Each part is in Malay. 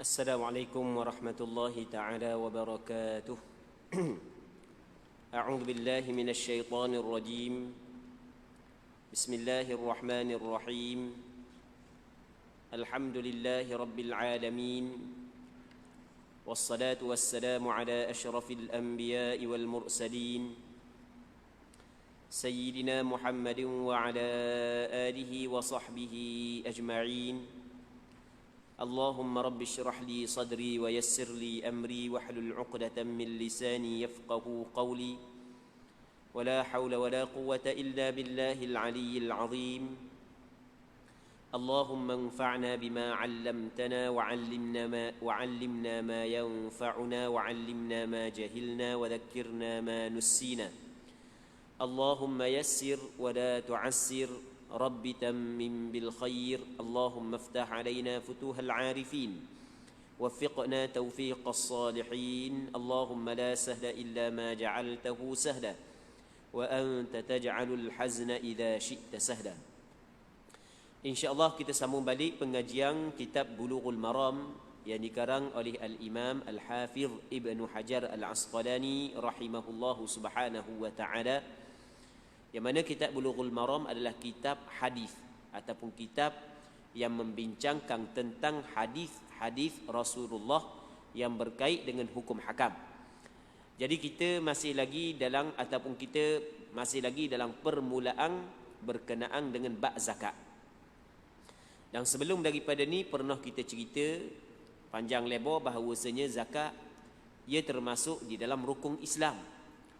السلام عليكم ورحمة الله تعالى وبركاته. أعوذ بالله من الشيطان الرجيم. بسم الله الرحمن الرحيم. الحمد لله رب العالمين، والصلاة والسلام على أشرف الأنبياء والمرسلين سيدنا محمد وعلى آله وصحبه أجمعين. اللهم رب اشرح لي صدري ويسر لي أمري واحلل عقدة من لساني يفقه قولي، ولا حول ولا قوة إلا بالله العلي العظيم. اللهم انفعنا بما علمتنا وعلمنا ما ينفعنا وعلمنا ما جهلنا وذكرنا ما نسينا. اللهم يسر ولا تعسر، رب تمم بالخير. اللهم افتح علينا فتوح العارفين، وفقنا توفيق الصالحين. اللهم لا سهل إلا ما جعلته سهلا، وأنت تجعل الحزن إذا شئت سهلا. InsyaAllah kita sambung balik pengajian kitab Bulughul Maram yang dikarang oleh Al-Imam Al-Hafidh Ibnu Hajar Al-Asqalani rahimahullahu subhanahu wa ta'ala. Yang mana kitab Bulughul Maram adalah kitab hadis ataupun kitab yang membincangkan tentang hadis-hadis Rasulullah yang berkait dengan hukum hakam. Jadi kita masih lagi dalam permulaan berkenaan dengan bab zakat. Dan sebelum daripada ni pernah kita cerita panjang lebar bahawasanya zakat ia termasuk di dalam rukun Islam.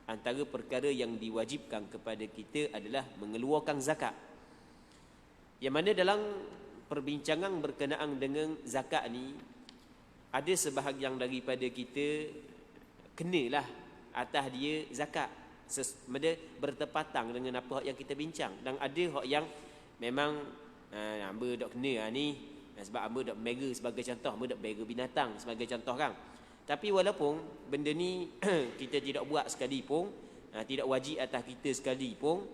Antara perkara yang diwajibkan kepada kita adalah mengeluarkan zakat. Yang mana dalam perbincangan berkenaan dengan zakat ni, ada sebahagian daripada kita kenalah atas dia zakat. Bertepatan dengan apa yang kita bincang. Dan ada hak yang memang hamba dok kena ni, sebab hamba dok mera sebagai contoh, hamba dok mera binatang sebagai contoh kan. Tapi walaupun benda ni kita tidak buat sekali pun, tidak wajib atas kita sekali pun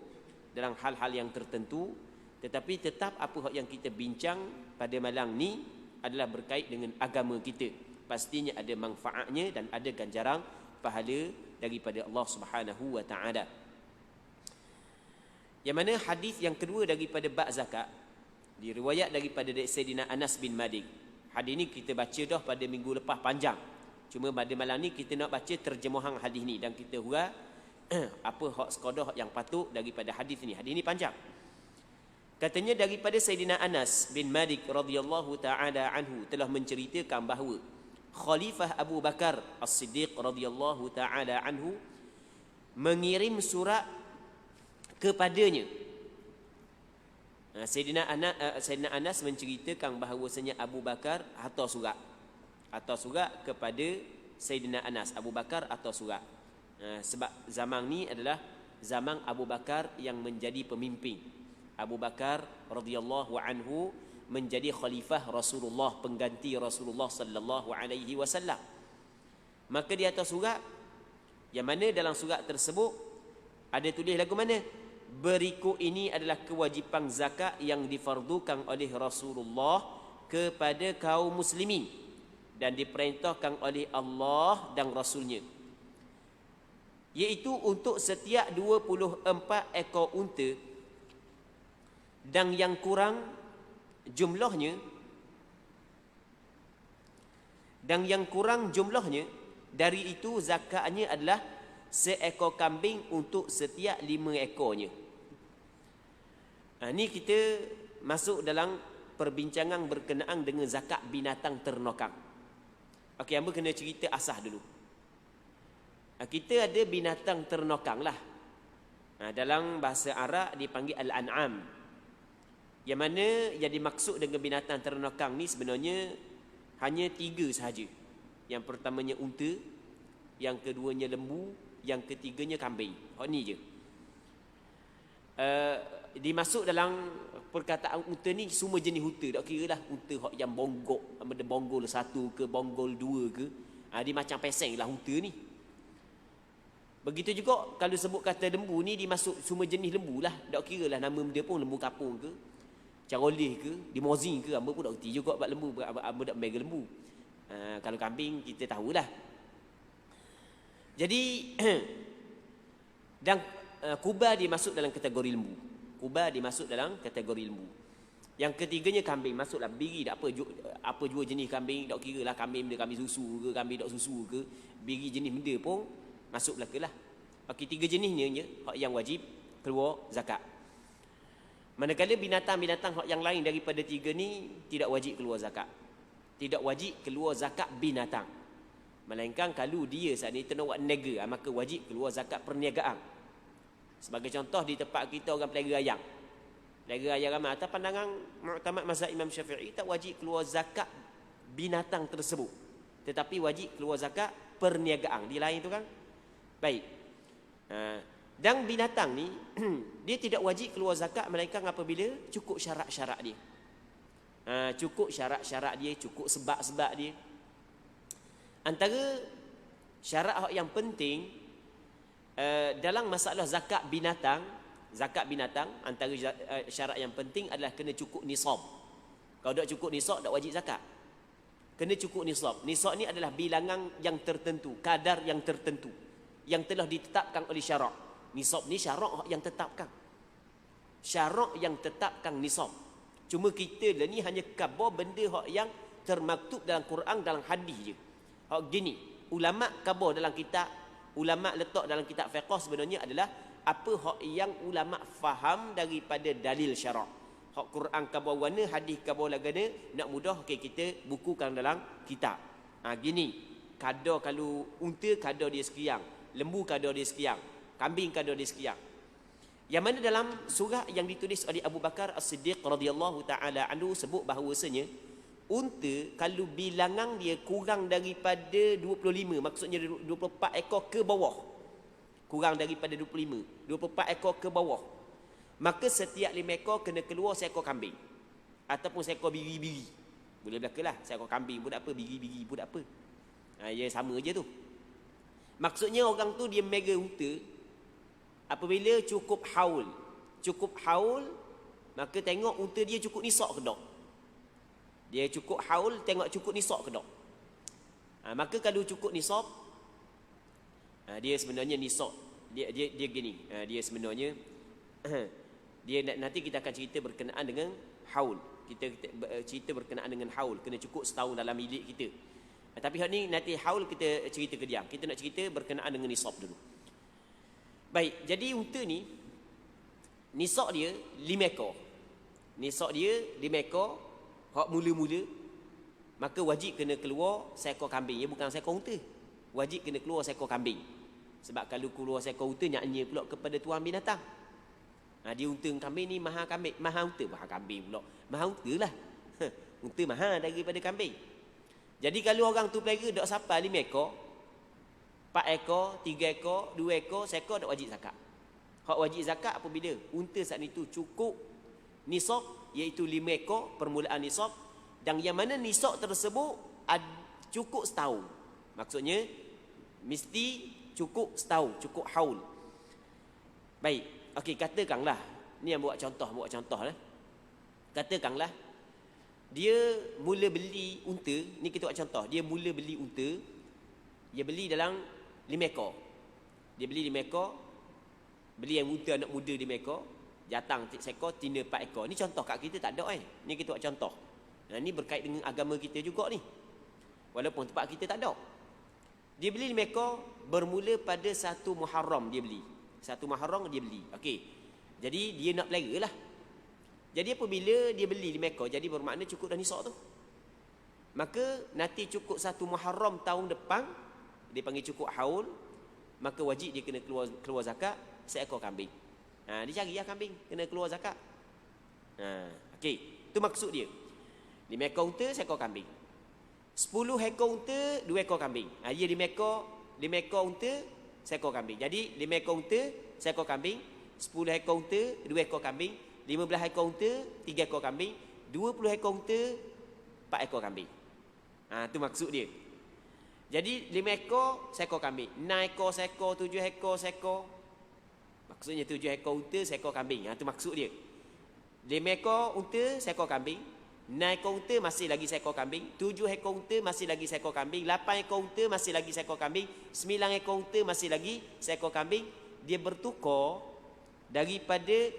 dalam hal-hal yang tertentu, tetapi tetap apa yang kita bincang pada malam ni adalah berkait dengan agama kita. Pastinya ada manfaatnya dan ada ganjaran pahala daripada Allah Subhanahu wa taala. Yang mana hadis yang kedua daripada bab zakat diriwayat daripada Sayyidina Anas bin Malik. Hadis ni kita baca dah pada minggu lepas panjang. Cuma pada malam ni kita nak baca terjemahan hadis ni dan kita hurai apa hak sekadar yang patut daripada hadis ni. Hadis ni panjang. Katanya daripada Sayyidina Anas bin Malik radhiyallahu taala anhu telah menceritakan bahawa Khalifah Abu Bakar As-Siddiq radhiyallahu taala anhu mengirim surat kepadanya. Sayyidina Anas menceritakan bahawasanya Abu Bakar hantar surat kepada Sayyidina Anas. Abu Bakar atau surat. Sebab zaman ni adalah zaman Abu Bakar yang menjadi pemimpin. Abu Bakar radhiyallahu anhu menjadi khalifah Rasulullah, pengganti Rasulullah sallallahu alaihi wasallam. Maka di atas surat, yang mana dalam surat tersebut ada tulis lagu mana? Berikut ini adalah kewajipan zakat yang difardukan oleh Rasulullah kepada kaum muslimin dan diperintahkan oleh Allah dan Rasulnya, iaitu untuk setiap 24 ekor unta dan yang kurang jumlahnya dari itu zakatnya adalah seekor kambing untuk setiap 5 ekornya. Ni kita masuk dalam perbincangan berkenaan dengan zakat binatang ternakan. Okey, hamba kena cerita asas dulu. Kita ada binatang ternakan lah. Dalam bahasa Arab dipanggil Al-An'am. Yang mana yang dimaksud dengan binatang ternakan ni sebenarnya hanya 3 sahaja. Yang pertamanya unta, yang keduanya lembu, yang ketiganya kambing. Ni je. Dimasuk dalam perkataan unta ni semua jenis unta. Tak kira lah unta yang bonggok, ada bonggol 1 ke bonggol 2 ke. Dia macam peseng lah unta ni. Begitu juga kalau sebut kata lembu ni dimasuk semua jenis lembu lah. Tak kira lah nama dia pun lembu kapung ke, Carolih ke, Limousine ke, hamba pun tak reti juga buat lembu, hamba tak mega lembu. Kalau kambing kita tahulah. Jadi dan kuba dia masuk dalam kategori lembu. Kuba dia masuk dalam kategori lembu. Yang ketiganya kambing, masuklah biri. Tak apa jua jenis kambing, tak kira lah kambing dia kambing susu ke, kambing tak susu ke, biri jenis benda pun masuk belaka lah. Okey, 3 jenisnya yang wajib keluar zakat. Manakala binatang-binatang yang lain daripada 3 ni tidak wajib keluar zakat. Tidak wajib keluar zakat binatang. Melainkan kalau dia saat ni tengah buat niaga, maka wajib keluar zakat perniagaan. Sebagai contoh, di tempat kita orang pelihara ayam. Pelihara ayam ramai. Atas pandangan muktamad mazhab Imam Syafi'i, tak wajib keluar zakat binatang tersebut. Tetapi wajib keluar zakat perniagaan. Dia lain tu kan? Baik. Dan binatang ni, dia tidak wajib keluar zakat melainkan apabila cukup syarat-syarat dia. Cukup syarat-syarat dia, cukup sebab-sebab dia. Antara syarat yang penting dalam masalah zakat binatang, antara syarat yang penting adalah kena cukup nisab. Kalau tak cukup nisab, tak wajib zakat. Kena cukup nisab. Nisab ni adalah bilangan yang tertentu, kadar yang tertentu, yang telah ditetapkan oleh syarak. Nisab ni syarak yang tetapkan. Syarak yang tetapkan nisab. Cuma kita dah ni hanya khabar benda yang termaktub dalam Quran, dalam hadis je. Gini, ulama khabar dalam kitab, ulama letak dalam kitab fiqh sebenarnya adalah apa yang ulama faham daripada dalil syarak. Quran khabar warna, hadis khabar lagana, nak mudah kita bukukan dalam kitab. Gini, kadar kalau unta kadar dia sekian, lembu kadar dia sekian, kambing kadar dia sekian. Yang mana dalam surah yang ditulis oleh Abu Bakar As-Siddiq radhiyallahu taala anhu sebut bahawasanya unta kalau bilangan dia kurang daripada 25, maksudnya 24 ekor ke bawah, kurang daripada 24 ekor ke bawah, maka setiap 5 ekor kena keluar seekor kambing ataupun seekor biri-biri. Boleh belakalah, seekor kambing pun tak apa, biri-biri pun tak apa. Ya sama je tu. Maksudnya orang tu dia mega unta apabila cukup haul, maka tengok unta dia cukup nisab ke tak. Dia cukup haul, tengok cukup nisab ke tak. Maka kalau cukup nisab, dia sebenarnya nisab dia gini, dia sebenarnya dia nanti kita akan cerita berkenaan dengan haul. Kita cerita berkenaan dengan haul, kena cukup setahun dalam milik kita. Tapi hal ni nanti haul kita cerita kejap. Kita nak cerita berkenaan dengan nisab dulu. Baik, jadi unta ni nisab dia 5 ekor. Nisab dia 5 ekor, hak mula-mula, maka wajib kena keluar seekor kambing. Ya, bukan seekor unta. Wajib kena keluar seekor kambing. Sebab kalau keluar seekor unta, nyaknya pula kepada tuan binatang. Dia unta kambing ni mahal kambing, mahal unta, mahal kambing pula. Mahal unta lah. Unta mahal daripada kambing. Jadi kalau orang tu pelihara tak sampai 5 ekor, 4 ekor, 3 ekor, 2 ekor, seekor tak wajib zakat. Hak wajib zakat apabila unta saat itu cukup nisab, iaitu 5 ekor permulaan nisab, dan yang mana nisab tersebut cukup setahun. Maksudnya mesti cukup setahun, cukup haul. Baik, okey, katakanlah ni yang buat contoh lah. Katakanlah dia mula beli unta, ni kita buat contoh, dia mula beli unta, dia beli dalam 5 ekor. Dia beli 5 ekor, beli yang unta anak muda 5 ekor, jatang seekor, tina 4 ekor. Ni contoh kat kita tak ada ni kita buat contoh. Ni berkait dengan agama kita juga ni. Walaupun tempat kita tak ada. Dia beli 5 ekor bermula pada 1 Muharram dia beli. 1 Muharram dia beli. Okey. Jadi dia nak pelihara lah. Jadi apabila dia beli 5 ekor, jadi bermakna cukup dah nisab tu. Maka nanti cukup 1 Muharram tahun depan, dia panggil cukup haul, maka wajib dia kena keluar zakat seekor kambing. Dia carilah kambing, kena keluar zakat. Okey, itu maksud dia. 5 ekor unta, seekor kambing. 10 ekor unta, 2 ekor kambing. Dia 5 ekor unta, seekor kambing. Jadi 5 ekor unta, seekor kambing. 10 ekor unta, 2 ekor kambing. 15 ekor unta, 3 ekor kambing. 20 ekor unta, 4 ekor kambing. Itu maksud dia. Jadi 5 ekor seekor kambing, 6 ekor seekor, 7 ekor seekor. Maksudnya 7 ekor unta seekor kambing. Itu maksud dia. 5 ekor unta seekor kambing, 6 ekor unta masih lagi seekor kambing, 7 ekor unta masih lagi seekor kambing, 8 ekor unta masih lagi seekor kambing, 9 ekor unta masih lagi seekor kambing. Dia bertukar daripada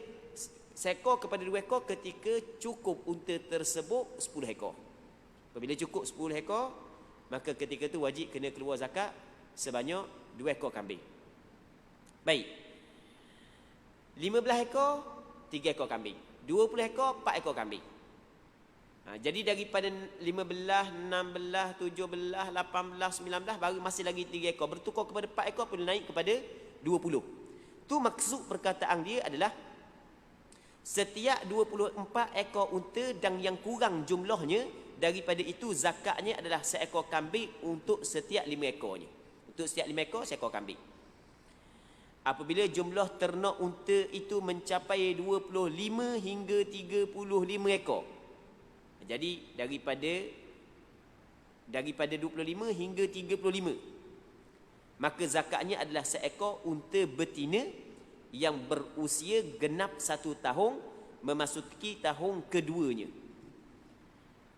seekor kepada 2 ekor ketika cukup unta tersebut 10 ekor. Apabila cukup 10 ekor, maka ketika itu wajib kena keluar zakat sebanyak 2 ekor kambing. Baik. 15 ekor 3 ekor kambing, 20 ekor 4 ekor kambing. Jadi daripada 15, 16, 17, 18, 19 baru masih lagi 3 ekor, bertukar kepada 4 ekor perlu naik kepada 20. Tu maksud perkataan dia adalah setiap 24 ekor unta dan yang kurang jumlahnya daripada itu zakatnya adalah seekor kambing untuk setiap 5 ekornya. Untuk setiap 5 ekor seekor kambing. Apabila jumlah ternak unta itu mencapai 25 hingga 35 ekor. Jadi daripada 25 hingga 35, maka zakatnya adalah seekor unta betina yang berusia genap 1 tahun memasuki tahun keduanya.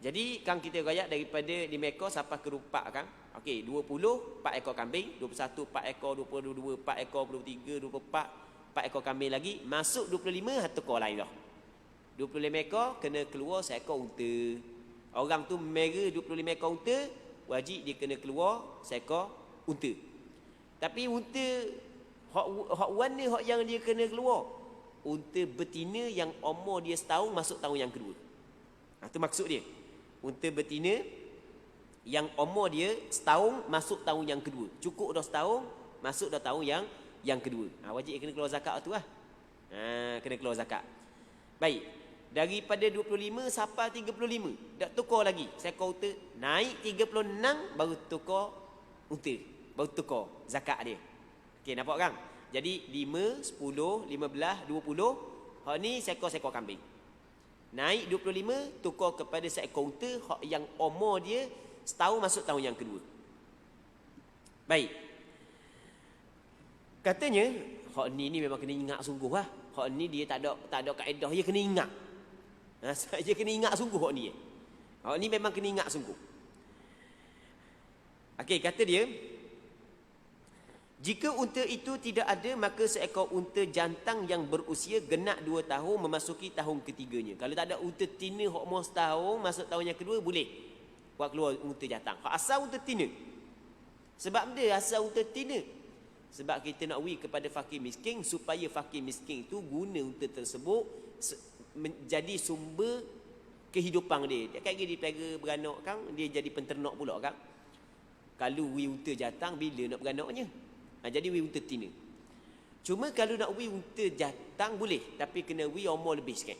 Jadi kan kita rayak daripada 5 ekor sampai ke 4 kan. Okey, 20 4 ekor kambing, 21 4 ekor, 22 4 ekor, 23 24 4 ekor kambing lagi, masuk 25 tukar lain dah. 25 ekor kena keluar seekor unta. Orang tu mera 25 ekor unta, wajib dia kena keluar seekor unta. Tapi unta hak warna hak yang dia kena keluar, unta betina yang umur dia setahun masuk tahun yang kedua. Itu maksud dia. Unta betina yang umur dia setahun masuk tahun yang kedua. Cukup dah setahun masuk dah tahun yang kedua. Wajib kena keluar zakat tu lah. Kena keluar zakat. Baik. Daripada 25 sampai 35, dak tukar lagi. Seekor unta naik 36 baru tukar unta. Baru tukar zakat dia. Okey, nampak kan? Jadi 5, 10, 15, 20, hak ni seekor-seekor kambing. Naik 25 tukar kepada seekor unta hak yang umur dia setahun masuk tahun yang kedua. Baik. Katanya hak ni memang kena ingat sungguh lah. Hak ni dia tak ada kaedah, dia kena ingat. Dia kena ingat sungguh hak ni. Hak ni memang kena ingat sungguh. Okey, kata dia, jika unta itu tidak ada, maka seekor unta jantan yang berusia genap 2 tahun memasuki tahun ketiganya. Kalau tak ada unta tina hak umur setahun masuk tahun yang kedua, boleh buat keluar unta jantan. Hak asal unta tina. Sebab dia asal unta tina. Sebab kita nak beri kepada fakir miskin supaya fakir miskin itu guna unta tersebut menjadi sumber kehidupan dia. Dia kan dia dipelihara beranak kan, dia jadi penternak pula kan. Kalau beri unta jantan bila nak beranaknya? Jadi beri unta tina. Cuma kalau nak beri unta jantan boleh, tapi kena beri umur lebih sikit.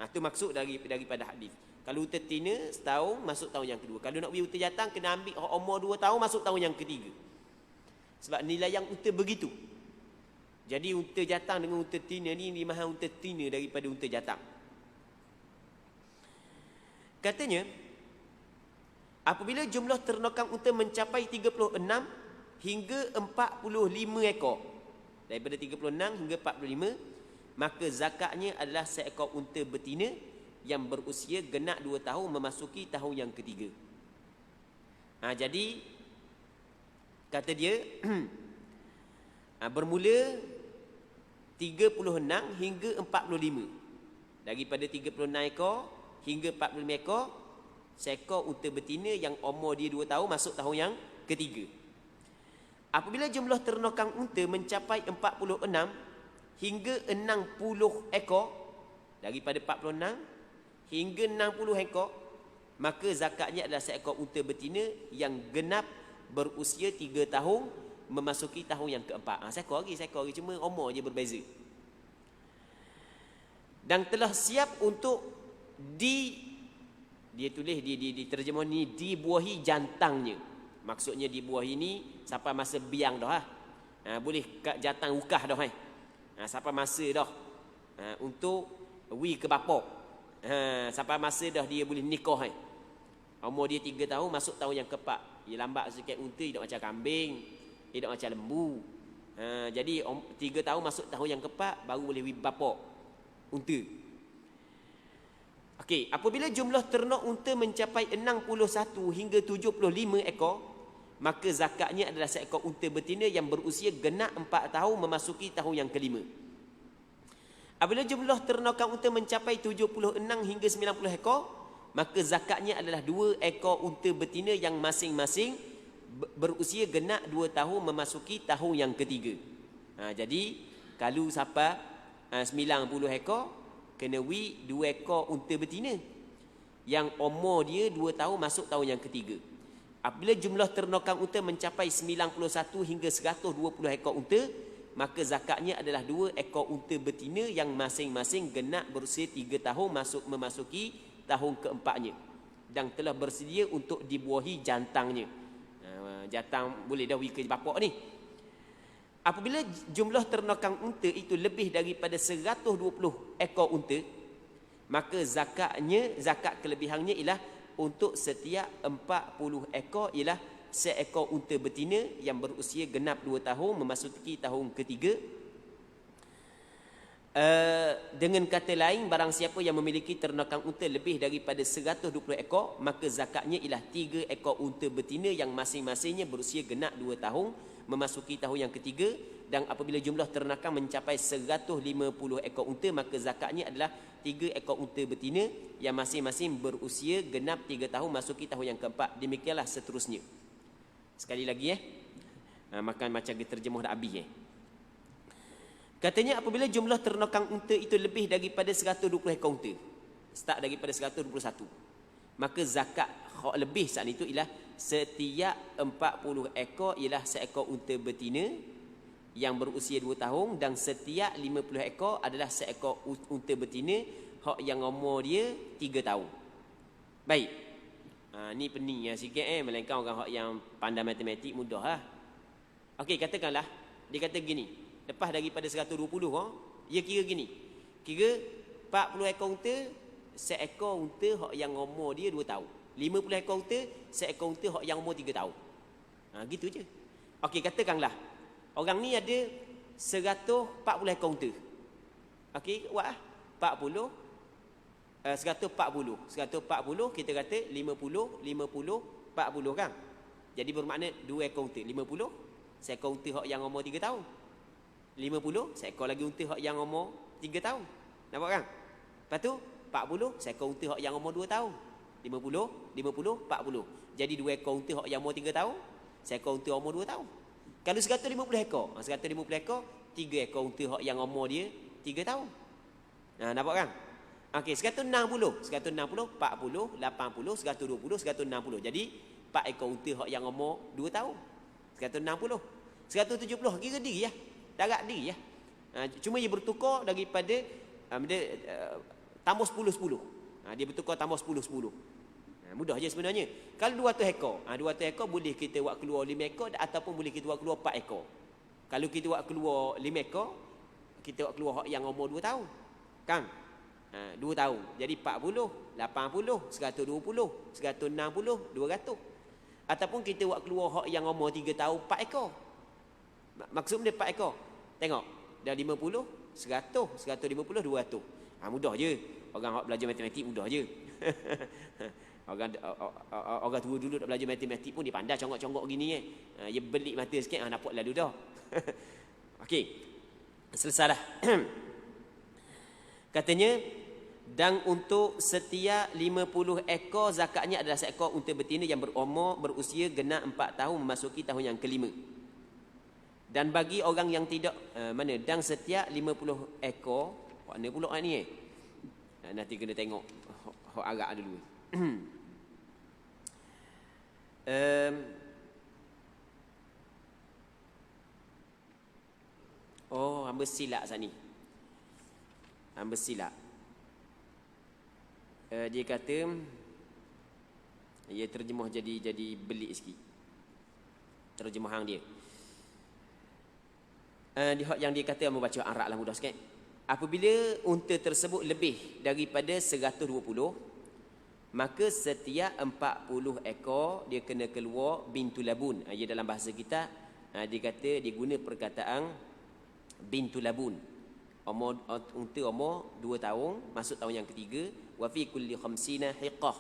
Itu maksud daripada hadis. Kalau unta tina setahun masuk tahun yang kedua. Kalau nak beri unta jantan kena ambil umur 2 tahun masuk tahun yang ketiga. Sebab nilai yang unta begitu. Jadi unta jantan dengan unta tina ni mahal unta tina daripada unta jantan. Katanya, apabila jumlah ternakan unta mencapai 36 hingga 45 ekor, daripada 36 hingga 45, maka zakatnya adalah seekor unta betina yang berusia genap 2 tahun memasuki tahun yang ketiga. Jadi kata dia bermula 36 hingga 45. Daripada 36 ekor hingga 45 ekor, seekor unta betina yang umur dia 2 tahun masuk tahun yang ketiga. Apabila jumlah ternakan unta mencapai 46 hingga 60 ekor, daripada 46 hingga 60 ekor, maka zakatnya adalah seekor unta betina yang genap berusia 3 tahun memasuki tahun yang keempat. Seekor lagi, cuma umur je berbeza. Dan telah siap untuk dia tulis di terjemah ni dibuahi jantangnya. Maksudnya dibuahi ni sampai masa biang dah boleh kat jantan ukah dah sampai masa dah untuk wi ke bapa. Sampai masa dah dia boleh nikah umur dia 3 tahun masuk tahun yang keempat. Dia lambat sikit unta, dia macam kambing, dia macam lembu. Jadi 3 tahun masuk tahun yang keempat baru boleh wi bapa unta. Okey, apabila jumlah ternak unta mencapai 61 hingga 75 ekor, maka zakatnya adalah seekor unta betina yang berusia genap 4 tahun memasuki tahun yang kelima. Apabila jumlah ternakan unta mencapai 76 hingga 90 ekor, maka zakatnya adalah 2 ekor unta betina yang masing-masing berusia genap 2 tahun memasuki tahun yang ketiga. Jadi kalau siapa 90 ekor, kena 2 ekor unta betina yang umur dia 2 tahun masuk tahun yang ketiga. Apabila jumlah ternakan unta mencapai 91 hingga 120 ekor unta, maka zakatnya adalah 2 ekor unta betina yang masing-masing genap berusia 3 tahun memasuki tahun keempatnya dan telah bersedia untuk dibuahi jantangnya. Jantang boleh dah ke bapak ni. Apabila jumlah ternakan unta itu lebih daripada 120 ekor unta, maka zakat kelebihannya ialah untuk setiap 40 ekor ialah seekor unta betina yang berusia genap 2 tahun memasuki tahun ketiga. Dengan kata lain, barang siapa yang memiliki ternakan unta lebih daripada 120 ekor, maka zakatnya ialah 3 ekor unta betina yang masing-masingnya berusia genap 2 tahun memasuki tahun yang ketiga. Dan apabila jumlah ternakan mencapai 150 ekor unta, maka zakatnya adalah 3 ekor unta betina yang masing-masing berusia genap 3 tahun masuki tahun yang keempat. Demikianlah seterusnya. Sekali lagi makan macam terjemah dah habis Katanya apabila jumlah ternakan unta itu lebih daripada 120 ekor unta, start daripada 121, maka zakat lebih saat itu ialah setiap 40 ekor ialah seekor unta betina yang berusia 2 tahun, dan setiap 50 ekor adalah seekor unta betina yang umur dia 3 tahun. Baik. Ni pening sikit melainkan orang yang pandai matematik mudah Okey, katakanlah dia kata gini, lepas daripada 120 dia kira gini. Kira 40 ekor unta, seekor unta yang umur dia 2 tahun. 50 ekor unta, seekor unta yang umur 3 tahun. Gitu je. Okey, katakanlah orang ni ada 140 ekor unta. Okey, buat 140 kita kata 50 40 kan. Jadi bermakna 2 ekor unta, 50 seekor unta yang umur 3 tahun. 50 seekor lagi unta yang umur 3 tahun. Nampak kan? Lepas tu 40 seekor unta yang umur 2 tahun. 50 40. Jadi 2 ekor unta yang umur 3 tahun, seekor unta umur 2 tahun. Kalau 150 ekor, 150 ekor, 3 ekor unta yang umur dia 3 tahun. Nampak kan? Okey, 160, 40, 80, 120, 160. Jadi 4 ekor unta yang umur 2 tahun. 160. 170 kira diri darat diri cuma dia bertukar daripada tambah 10-10. Dia bertukar tambah 10-10. Mudah je sebenarnya. Kalau 200 ekor, 200 ekor boleh kita buat keluar 5 ekor ataupun boleh kita buat keluar 4 ekor. Kalau kita buat keluar 5 ekor, kita buat keluar yang umur 2 tahun. Kan? 2 tahun. Jadi 40, 80, 120, 160, 200. Ataupun kita buat keluar yang umur 3 tahun 4 ekor. Maksud dia 4 ekor. Tengok. Dah 50, 100, 150, 200. Mudah je. Orang belajar matematik mudah je. Orang tua dulu nak belajar matematik pun dia pandai congok-congok gini dia belik mata sikit nampak lalu dah. Okey. Selesailah. Katanya, dan untuk setiap 50 ekor zakatnya adalah seekor unta betina yang berusia genap 4 tahun memasuki tahun yang kelima. Dan bagi orang yang tidak dan setiap 50 ekor mana pula ni nanti kena tengok hak Arab dulu. Hamba silap sat ni. Hamba silap. Dia kata dia terjemah jadi belik sikit terjemahan dia. Yang dia kata hamba baca Arab lah mudah sikit. Apabila unta tersebut lebih daripada 120, maka setiap 40 ekor dia kena keluar bintul labun. Dia dalam bahasa kita dia kata dia guna perkataan bintul labun. unta umur 2 tahun masuk tahun yang ketiga, wa fi kulli khamsina hiqah,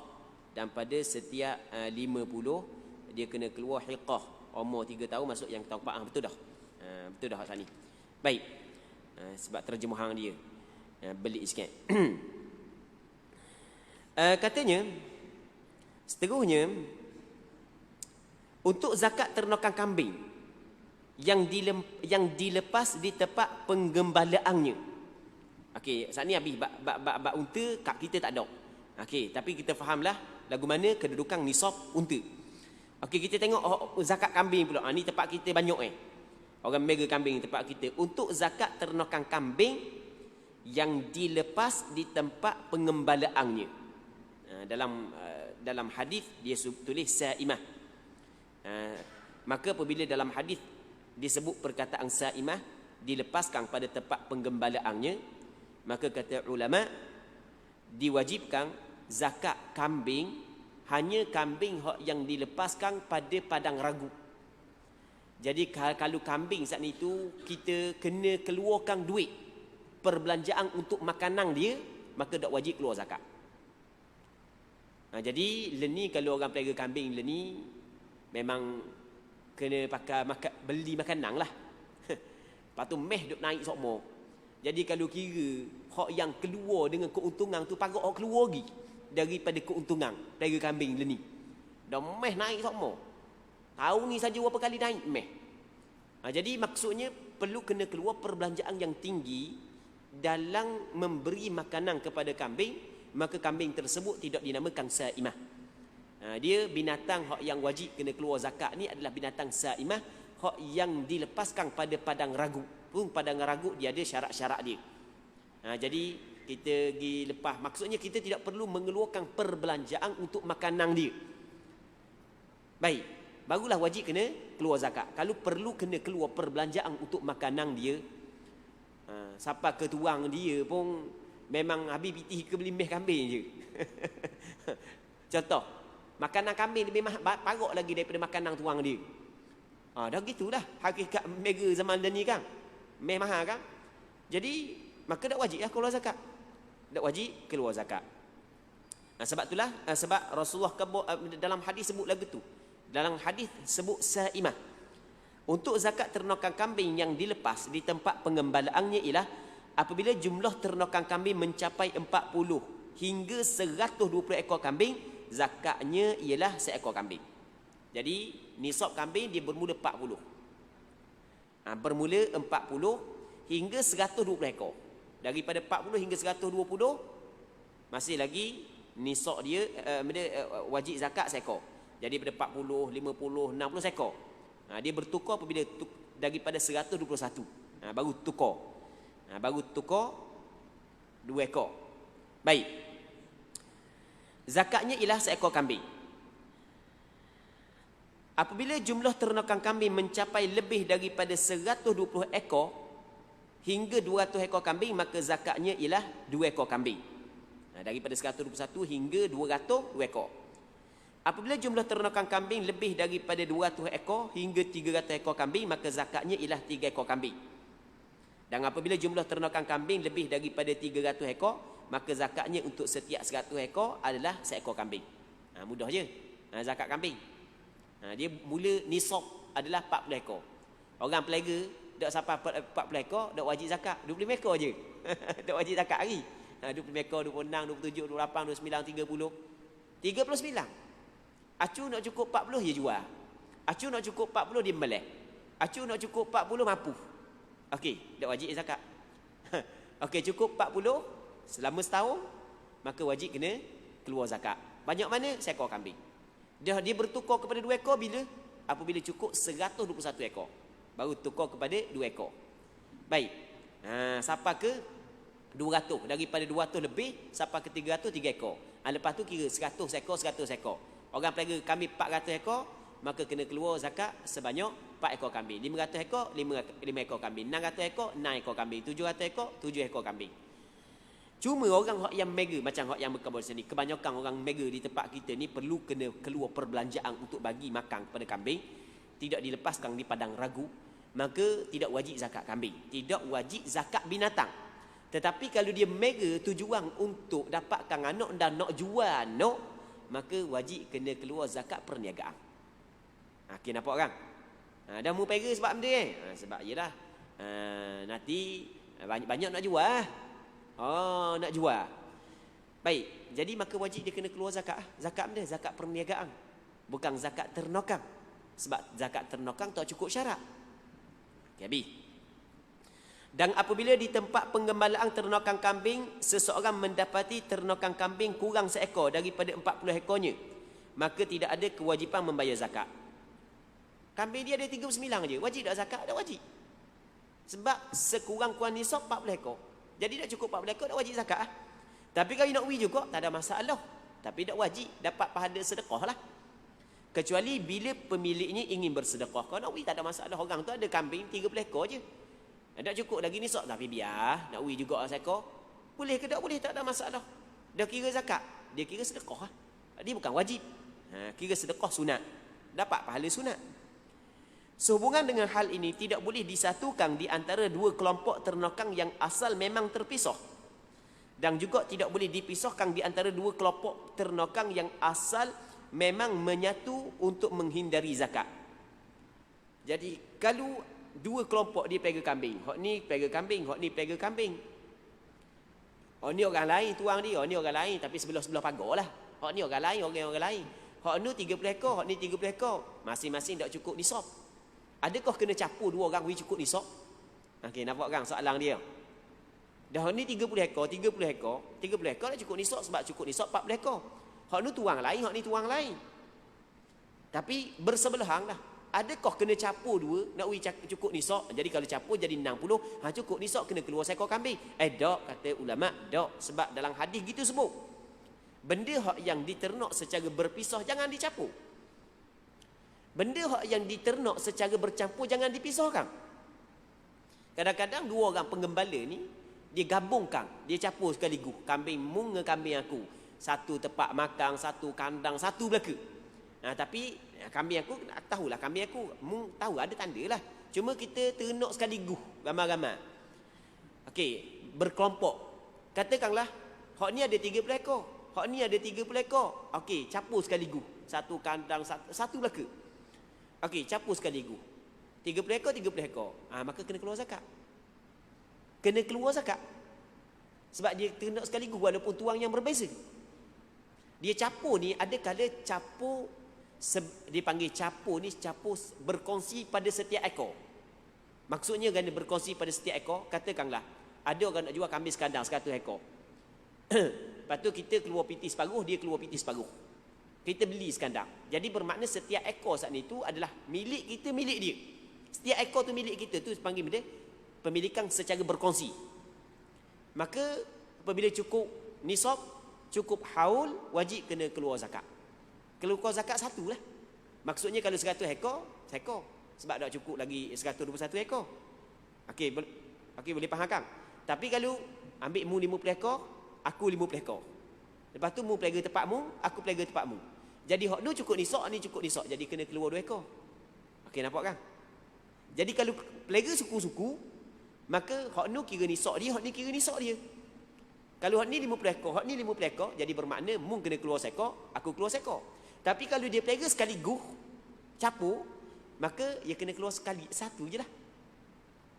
dan pada setiap 50 dia kena keluar hiqah, umur 3 tahun masuk yang tahun 4. Betul dah. Betul dah hak ni. Baik. Sebab terjemahan dia belik sikit. Katanya seterusnya, untuk zakat ternakan kambing yang dilepas di tempat penggembalaannya. Okey, saat ni habis bab unta kat kita tak ada. Okey, tapi kita fahamlah lagu mana kedudukan nisab unta. Okey, kita tengok zakat kambing pula. Ni tempat kita banyak orang mega kambing tempat kita. Untuk zakat ternakan kambing yang dilepas di tempat pengembalaannya. Dalam hadis dia tulis saimah. Maka apabila dalam hadis disebut perkataan saimah, dilepaskan pada tempat penggembalaannya, maka kata ulama diwajibkan zakat kambing hanya kambing yang dilepaskan pada padang ragu. Jadi kalau kambing saat itu kita kena keluarkan duit perbelanjaan untuk makanan dia, maka tak wajib keluar zakat. Jadi leni kalau orang pelihara kambing leni memang kena pakai beli makanan lah. Lepas tu meh duk naik sokmo. Jadi kalau kira hak yang keluar dengan keuntungan tu pagar hak keluar lagi daripada keuntungan pelihara kambing leni. Dah meh naik sokmo. Tahun ni saja berapa kali naik meh. Jadi maksudnya perlu kena keluar perbelanjaan yang tinggi dalam memberi makanan kepada kambing, maka kambing tersebut tidak dinamakan saimah. Dia binatang hak yang wajib kena keluar zakat ni adalah binatang saimah, hak yang dilepaskan pada padang ragu. Pun padang ragu dia ada syarat-syarat dia. Jadi kita pergi lepas, maksudnya kita tidak perlu mengeluarkan perbelanjaan untuk makanan dia. Baik, barulah wajib kena keluar zakat. Kalau perlu kena keluar perbelanjaan untuk makanan dia, siapa ketuang dia pun memang habis pitih ke beli meh kambing je. Contoh, makanan kambing lebih parok lagi daripada makanan tuang dia. Dah gitulah hakikat mega zaman ni kan. Meh mahal kan. Jadi maka tak wajib keluar zakat. Tak wajib keluar zakat. Sebab itulah sebab Rasulullah dalam hadis sebut lagu tu. Dalam hadis sebut saimah. Untuk zakat ternakan kambing yang dilepas di tempat pengembalaannya ialah apabila jumlah ternakan kambing mencapai 40 hingga 120 ekor kambing, zakatnya ialah seekor kambing. Jadi nisab kambing dia bermula 40. Bermula 40 hingga 120 ekor. Daripada 40 hingga 120 masih lagi nisab dia wajib zakat seekor. Jadi pada 40, 50, 60 ekor. Dia bertukar apabila daripada 121. Baru tukar. Baru tukar 2 ekor. Baik. Zakatnya ialah seekor kambing. Apabila jumlah ternakan kambing mencapai lebih daripada 120 ekor hingga 200 ekor kambing, maka zakatnya ialah 2 ekor kambing. Daripada 121 hingga 200, 2 ekor. Apabila jumlah ternakan kambing lebih daripada 200 ekor hingga 300 ekor kambing, maka zakatnya ialah 3 ekor kambing. Dan apabila jumlah ternakan kambing lebih daripada 300 ekor, maka zakatnya untuk setiap 100 ekor adalah seekor kambing. Mudah je. Zakat kambing. Dia mula nisab adalah 40 ekor. Orang pelihara dak sampai 40 ekor dak wajib zakat. 25 ekor je. Dak wajib zakat hari. 25 ekor, 26, 27, 28, 29, 30. 39. Acu nak cukup 40 dia jual. Acu nak cukup 40 dia melek. Acu nak cukup 40 mampu. Okey, dak wajib zakat. Okey, cukup 40 selama setahun, maka wajib kena keluar zakat. Banyak mana? Seekor kambing. Dia bertukar kepada 2 ekor bila? Apabila cukup 121 ekor. Baru tukar kepada 2 ekor. Baik. Siapa ke 200? Daripada 200 lebih, siapa ke 300, 3 ekor. Lepas tu kira 100 ekor, 100 ekor. Orang pelihara kambing 400 ekor, maka kena keluar zakat sebanyak 4 ekor kambing. 500 ekor, 5 ekor kambing. 600 ekor, 6 ekor kambing. 700 ekor, 7 ekor kambing. Cuma orang yang mega macam yang berkabul sini, kebanyakan orang mega di tempat kita ni perlu kena keluar perbelanjaan untuk bagi makan kepada kambing, tidak dilepaskan di padang ragu, maka tidak wajib zakat kambing, tidak wajib zakat binatang. Tetapi kalau dia mega tujuan untuk dapatkan anak dan nak jual anak, maka wajib kena keluar zakat perniagaan. Okey, nampak kan? Dah mu pega sebab benda sebab yelah nanti banyak nak jual. Nak jual. Baik, jadi maka wajib dia kena keluar zakat. Zakat benda, zakat perniagaan. Bukan zakat ternakang. Sebab zakat ternakang tak cukup syarat. Okay, habis. Dan apabila di tempat penggembalaan ternakang kambing, seseorang mendapati ternakang kambing kurang seekor daripada 40 ekornya, maka tidak ada kewajipan membayar zakat. Kambing dia ada 39 je, wajib tak zakat? Tak wajib. Sebab sekurang-kurang nisab 40 ekor. Jadi tak cukup 40 ekor, tak wajib zakat. Tapi kalau nak juga, tak ada masalah. Tapi tak wajib, dapat pahala sedekah lah. Kecuali bila pemiliknya ingin bersedekah. Kalau nak tak ada masalah. Orang tu ada kambing 30 ekor je. Tak cukup lagi nisab, tapi biar nak juga seekor. Boleh ke tak boleh, tak ada masalah. Dah kira zakat, dia kira sedekah lah. Dia bukan wajib. Kira sedekah sunat. Dapat pahala sunat. Sehubungan dengan hal ini, tidak boleh disatukan di antara dua kelompok ternakang yang asal memang terpisah. Dan juga tidak boleh dipisahkan di antara dua kelompok ternakang yang asal memang menyatu untuk menghindari zakat. Jadi kalau dua kelompok dia pega kambing, hak ni pega kambing, hak ni pega kambing. Hak ni orang lain tuang dia, hak ni orang lain tapi sebelah-sebelah pagar lah. Hak ni orang lain, orang lain. Hak ni 30 ekor, hak ni 30 ekor. Masing-masing tak cukup nisab. Adakah kena capur dua orang bagi cukup nisab? Okey, nampak kan soalan dia? Dah ni 30 ekor, 30 ekor, 30 ekor dah cukup nisab sebab cukup nisab 40 ekor. Hak ni tuang lain, hak ni tuang lain. Tapi bersebelahan dah. Adakah kena capur dua nak cukup nisab? Jadi kalau capur jadi 60, cukup nisab kena keluar seekor kambing. Tak, kata ulama, tak. Sebab dalam hadis gitu sebut. Benda hak yang diternak secara berpisah jangan dicapur. Benda hak yang diternak secara bercampur jangan dipisahkan. Kadang-kadang dua orang penggembala ni dia gabungkan, dia capur sekaligus. Kambing mung dengan kambing aku. Satu tempat makan, satu kandang, satu belaka. Tapi kambing aku, tahulah kambing aku, mung tahu ada tanda lah. Cuma kita ternak sekaligus, ramai-ramai. Okey, berkelompok. Katakanlah, hak ni ada 30 ekor. Hak ni ada 30 ekor. Okey, capur sekaligus. Satu kandang, satu belaka. Okey, capur sekaligus. 30 ekor, 30 ekor. Maka kena keluar zakat. Kena keluar zakat. Sebab dia ternak sekaligus walaupun tuang yang berbeza. Dia capur ni ada kala capur, dia panggil capur ni capur berkongsi pada setiap ekor. Maksudnya kerana berkongsi pada setiap ekor, katakanlah ada orang nak jual kambing sekandang 100 ekor. Lepas tu kita keluar piti separuh, dia keluar piti separuh. Kita beli sekandang. Jadi bermakna setiap ekor saat itu adalah milik kita, milik dia. Setiap ekor tu milik kita, tu panggil benda pemilikan secara berkongsi. Maka apabila cukup nisab, cukup haul, wajib kena keluar zakat. Keluar zakat satu lah. Maksudnya kalau 100 ekor, seekor. Sebab tak cukup lagi 121 ekor. Okey, boleh fahamkan. Tapi kalau ambil mu 50 ekor, aku 50 ekor. Lepas tu mu pelaga tempat mu, aku pelaga tempat mu. Jadi hak tu cukup nisab, ni cukup nisab. Jadi kena keluar 2 ekor. Okey, nampak kan? Jadi kalau pelaga suku-suku, maka hak ni kira nisab dia, hak ni kira nisab dia. Kalau hak ni 50 ekor, hak ni 50 ekor, jadi bermakna mu kena keluar seekor, aku keluar seekor. Tapi kalau dia pelaga sekaligus, capur, maka dia kena keluar sekali, satu je lah.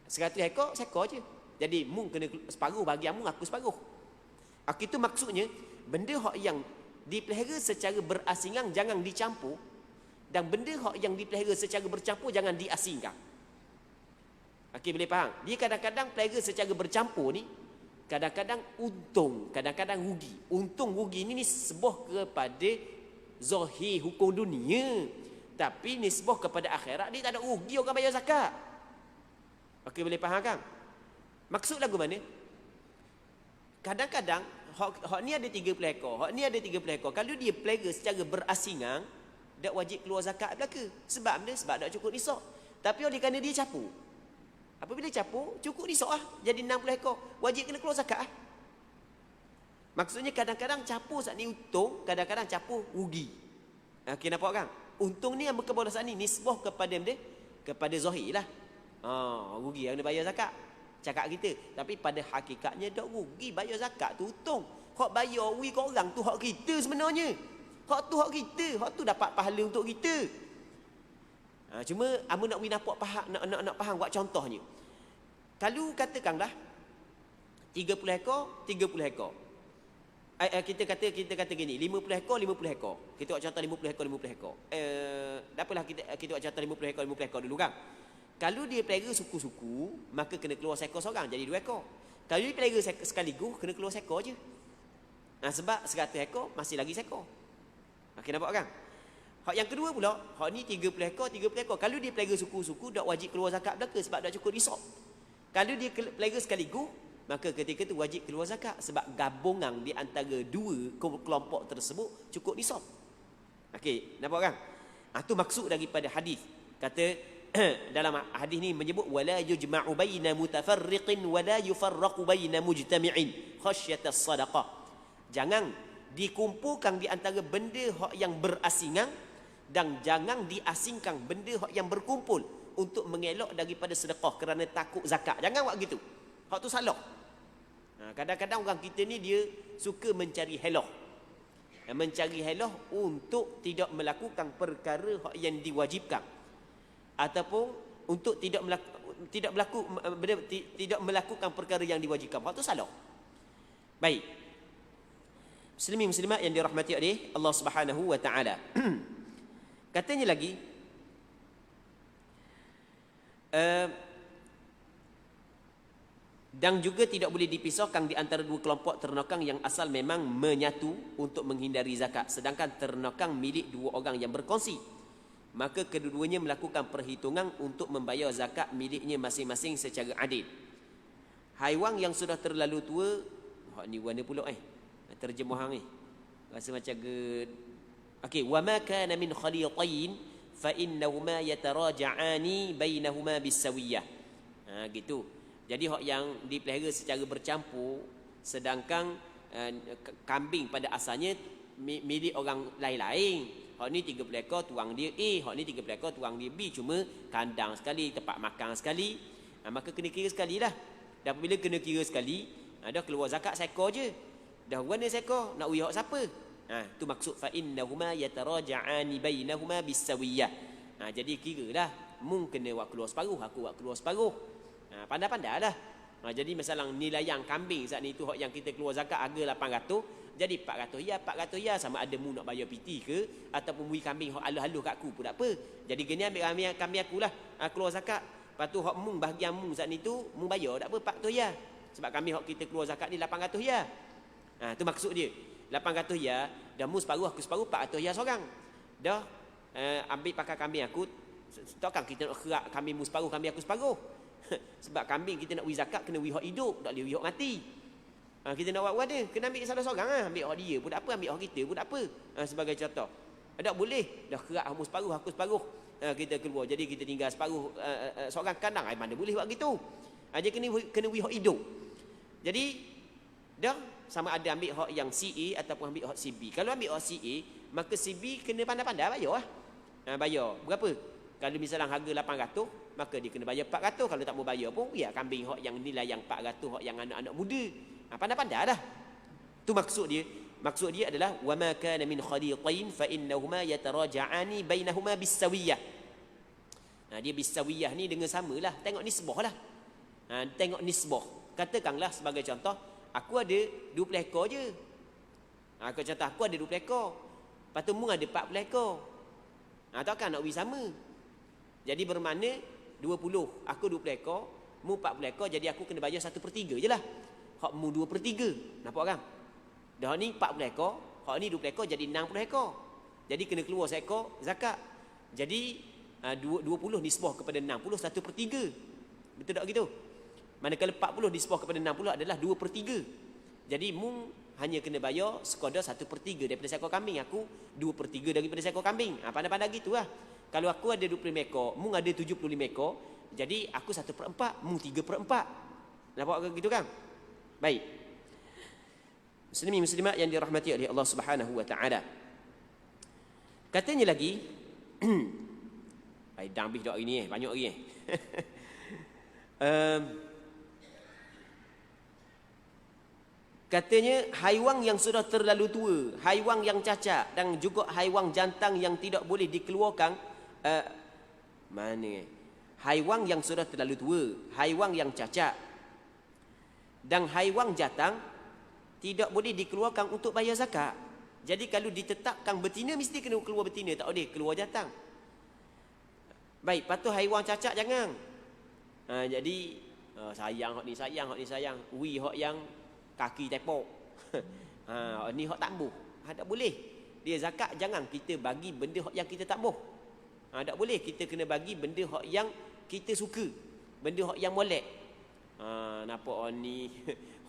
100 ekor, seekor je. Jadi mu kena separuh, bahagian mu, aku separuh. Itu maksudnya, benda hak yang dipelihara secara berasingan jangan dicampur, dan benda hak yang dipelihara secara bercampur jangan diasingkan. Okey, boleh faham? Dia kadang-kadang pelihara secara bercampur ni, kadang-kadang untung, kadang-kadang rugi. Untung rugi ni nisbah kepada zahir hukum dunia. Tapi nisbah kepada akhirat, dia tak ada rugi orang bayar zakat. Okey, boleh faham kan? Maksud lagu mana? Kadang-kadang hak ni ada 30 ekor, hak ni ada 30 ekor. Kalau dia pelihara secara berasingan, tak wajib keluar zakat belaka. Sebab dia sebab tak cukup nisab. Tapi oleh kerana dia capur, apabila capur, cukup nisab lah. Jadi 60 ekor, wajib kena keluar zakat lah. Maksudnya kadang-kadang capur saat ni untung, kadang-kadang capur rugi. Okey, nampak kan? Untung ni yang berkebal saat ni nisbah kepada dia, kepada zahir lah. Rugi yang dia bayar zakat. cakap kita. Tapi pada hakikatnya tak rugi bayar zakat tu untung. Hak bayar wi kat orang tu hak kita sebenarnya. Hak tu hak kita, hak tu dapat pahala untuk kita. Cuma amu nak wi nampak faham, nak faham buat contohnya. Kalau katakanlah 30 ekor, 30 ekor. Kita kata gini, 50 ekor, 50 ekor. Kita buat contoh 50 ekor, 50 ekor. Tak apalah kita buat contoh 50 ekor, 50 ekor dulu kan. Kalau dia pelihara suku-suku, maka kena keluar seekor seorang, jadi 2 ekor. Kalau dia pelihara sekaligus, kena keluar seekor je. Sebab 100 ekor, masih lagi seekor. Okey, nampak kan? Hak yang kedua pula, hak ni 30 ekor, 30 ekor. Kalau dia pelihara suku-suku, tak wajib keluar zakat belaka sebab tak cukup nisab. Kalau dia pelihara sekaligus, maka ketika itu wajib keluar zakat sebab gabungan di antara dua kelompok tersebut cukup nisab. Okey, nampak kan? Itu maksud daripada hadis. Kata dalam hadis ni menyebut wala yujma'u baina mutafarriqin wala yufarraqu baina mujtami'in khasyatas sadaqah. Jangan dikumpulkan di antara benda hak yang berasingan dan jangan diasingkan benda hak yang berkumpul untuk mengelak daripada sedekah kerana takut zakat. Jangan buat gitu. Hak tu salah. Kadang-kadang orang kita ni dia suka mencari helah. Mencari helah untuk tidak melakukan perkara hak yang diwajibkan. Ataupun untuk tidak melakukan perkara yang diwajibkan. Hak tu salah. Baik. Muslimin muslimat yang dirahmati oleh Allah Subhanahu wa taala. Katanya lagi dan juga tidak boleh dipisahkan di antara dua kelompok ternakang yang asal memang menyatu untuk menghindari zakat, sedangkan ternakang milik dua orang yang berkongsi, maka kedua-duanya melakukan perhitungan untuk membayar zakat miliknya masing-masing secara adil. Haiwan yang sudah terlalu tua, ni warna pula terjemahan ni rasa macam good. Okey, wa ma kana min khalitain fa innahuma yataraja'ani bainahuma bisawiyah. Gitu. Jadi hak yang dipelihara secara bercampur, sedangkan kambing pada asalnya milik orang lain-lain. Hak ni 30 ekor tuang dia A, hak ni 30 ekor tuang dia B, cuma kandang sekali, tempat makan sekali. Maka kena kira sekali lah. Dan apabila kena kira sekali, dah keluar zakat seekor je. Dah warna seekor, nak uyi hak siapa? Tu maksud fa innahuma yataraja'ani bainahuma bisawiyah. Jadi kiralah mung kena buat keluar separuh, aku buat keluar separuh. Pandai-pandailah. Jadi masalah nilaian kambing saat ni tu hak yang kita keluar zakat harga 800, jadi 400 ya, 400 ya, sama ada mu nak bayar PT ke ataupun mu kambing hak halus-halus kat aku pun tak apa. Jadi gini ambil kambing akulah keluar zakat. Lepas tu hak mung bahagian mung saat ni tu mu bayar tak apa 400 ya. Sebab kambing hak kita keluar zakat ni 800 ya. Tu maksud dia. 800 ya, dah mu separuh aku separuh, 400 ya seorang. Dah ambil pakai kambing aku, takkan kita nak kerak kambing mu separuh, kambing aku separuh. Sebab kambing kita nak wi zakat kena wi hak hidup, tak boleh wi hak mati. Kita nak buat dia, kena ambil salah seorang ambil hak dia pun tak apa, ambil hak kita pun tak apa. Sebagai contoh. Tak boleh dah kerak kamu separuh, aku separuh. Kita keluar, jadi kita tinggal separuh seorang kandang. Mana boleh buat gitu. Dia kena wi hak hidup. Jadi dah sama ada ambil hak yang CA ataupun ambil hak CB. Kalau ambil hak CA, maka CB kena pandai-pandai bayar bayar berapa? Kalau misalnya harga 800, maka dia kena bayar 400. Kalau tak mau bayar pun, ya kambing hak yang nilai yang 400, hak yang anak-anak muda. Pandai-pandai dah. Tu maksud dia. Maksud dia adalah wa ma kana min khalitain fa innahuma yataraja'ani bainahuma bisawiyah. Dia bisawiyah ni dengan samalah. Tengok nisbah lah. Tengok nisbah. Katakanlah sebagai contoh, aku ada 20 ekor je. Aku contoh aku ada 20 ekor. Lepas tu mung ada 40 ekor. Takkan nak bagi sama. Jadi bermakna 20, aku 20 ekor, mu 40 ekor, jadi aku kena bayar 1/3 je lah. Hak mu 2/3. Nampak kan? Dah ni 40 ekor, hak ni 20 ekor jadi 60 ekor. Jadi kena keluar seekor zakat. Jadi 20 nisbah kepada 60, 1/3. Betul tak gitu? Manakala 40 nisbah kepada 60 adalah 2/3. Jadi mu hanya kena bayar sekadar 1/3 daripada seekor kambing. Aku 2/3 daripada seekor kambing. Pandai-pandai gitu lah. Kalau aku ada 25 ekor, mu ada 75 ekor, jadi aku 1/4, mu 3/4. Nampak gitu kan? Baik. Muslimin muslimat yang dirahmati oleh Allah Subhanahu wa taala. Katanya lagi, baik dah habis dak ini banyak lagi Katanya haiwan yang sudah terlalu tua, haiwan yang cacat dan juga haiwan jantan yang tidak boleh dikeluarkan haiwan yang sudah terlalu tua, haiwan yang cacat dan haiwan jantan tidak boleh dikeluarkan untuk bayar zakat. Jadi kalau ditetapkan betina mesti kena keluar betina, tak boleh keluar jantan. Baik, patut haiwan cacat jangan. Jadi sayang hak ni sayang, ui hak yang kaki tepok. Ni hak tak boh. Tak boleh. Dia zakat jangan kita bagi benda hak yang kita tak boh. Tak boleh kita kena bagi benda hak yang kita suka. Benda hak yang molek. Nampak hak ni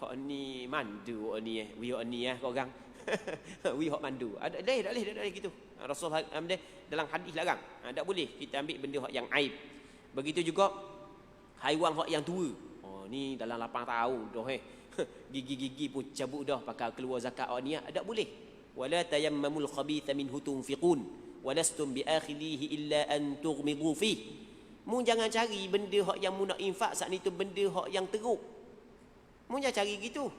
hak ni mandu hak ni wi hak ni kau orang. Wi hak mandu. Tak boleh gitu. Rasulullah dalam hadis larang. Tak boleh kita ambil benda hak yang aib. Begitu juga haiwan hak yang tua. Ni dalam 8 tahun dah gigi-gigi pun cabut dah pakai keluar zakat ni tak boleh. Wala tayammamul khabitha minhu tunfiqun walastum biakhilihi illa an tughmidu fi. Mu jangan cari benda hak yang mu nak infak saat ni tu benda hak yang teruk. Mu jangan cari gitu.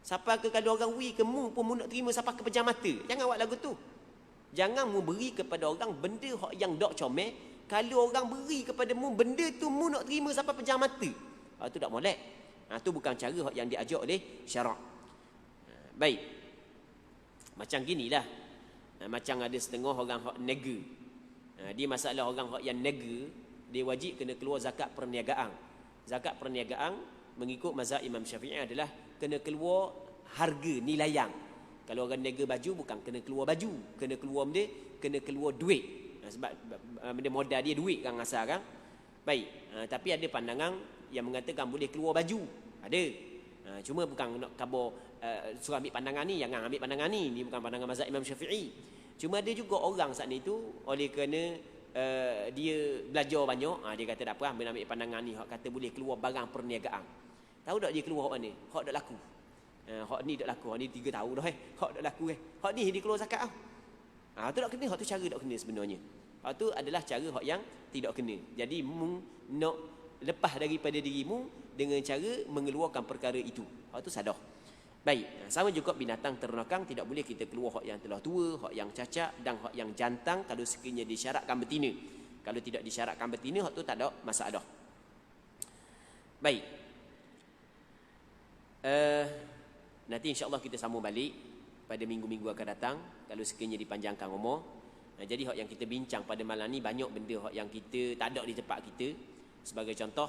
Siapa ke kalau orang wi ke mu pun mu nak terima siapa ke pejam mata. Jangan buat lagu tu. Jangan mu beri kepada orang benda hak yang dok comel. Kalau orang beri kepada mu benda tu mu nak terima siapa pejam mata. Tu tak molek. Itu bukan cara hak yang diajar oleh syarak. Baik. Macam ginilah. Macam ada setengah orang hak nega. Dia masalah orang hak yang nega, dia wajib kena keluar zakat perniagaan. Zakat perniagaan mengikut mazhab Imam Syafi'i adalah kena keluar harga nilaian. Kalau orang nega baju bukan kena keluar baju, kena keluar benda, kena keluar duit. Sebab benda modal dia duit kan asal kan. Baik. Tapi ada pandangan yang mengatakan boleh keluar baju. Ada. Cuma bukan nak khabar suruh ambil pandangan ni, jangan ambil pandangan ni. Ni bukan pandangan mazhab Imam Syafi'i. Cuma ada juga orang saat ni tu oleh kerana dia belajar banyak, dia kata tak apa ambil pandangan ni, hak kata boleh keluar barang perniagaan. Tahu tak dia keluar hak mana? Hak dak laku. Hak ni dak laku, hak ni 3 tahun dah hak dak laku Hak ni dia keluar zakat tu tak kena, hak tu cara tak kena sebenarnya. Hak tu adalah cara hak yang tidak kena. Jadi mu nak lepas daripada dirimu dengan cara mengeluarkan perkara itu. Hak tu sadah. Baik, sama juga binatang ternakan tidak boleh kita keluar hak yang telah tua, hak yang cacat dan hak yang jantan kalau sekiranya disyaratkan betina. Kalau tidak disyaratkan betina, hak tu tak ada masalah. Baik. Nanti insya-Allah kita sambung balik pada minggu-minggu akan datang kalau sekiranya dipanjangkan umur. Jadi hak yang kita bincang pada malam ni banyak benda hak yang kita tak ada di tempat kita. Sebagai contoh,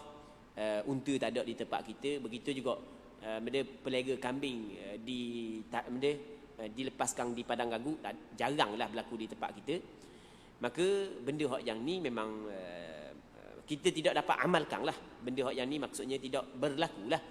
unta tak ada di tempat kita. Begitu juga benda pelega kambing dilepaskan di padang gagu jaranglah berlaku di tempat kita. Maka benda hak yang ni memang kita tidak dapat amalkanlah. Benda hak yang ni maksudnya tidak berlakulah.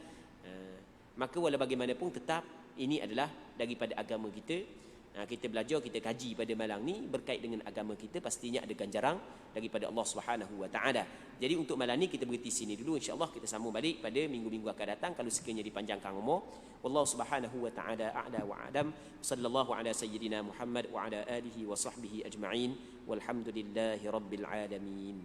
Maka walau bagaimanapun tetap ini adalah daripada agama kita. Kita belajar, kita kaji pada malam ni berkait dengan agama kita, pastinya ada ganjaran daripada Allah Subhanahu wa taala. Jadi untuk malam ni kita berhenti sini dulu, insya-Allah kita sambung balik pada minggu-minggu akan datang kalau sekiranya dipanjangkan umur. Wallahu Subhanahu wa taala a'la wa a'lam. Sallallahu ala sayyidina Muhammad wa ala alihi wa sahbihi ajma'in. Walhamdulillahirabbil alamin.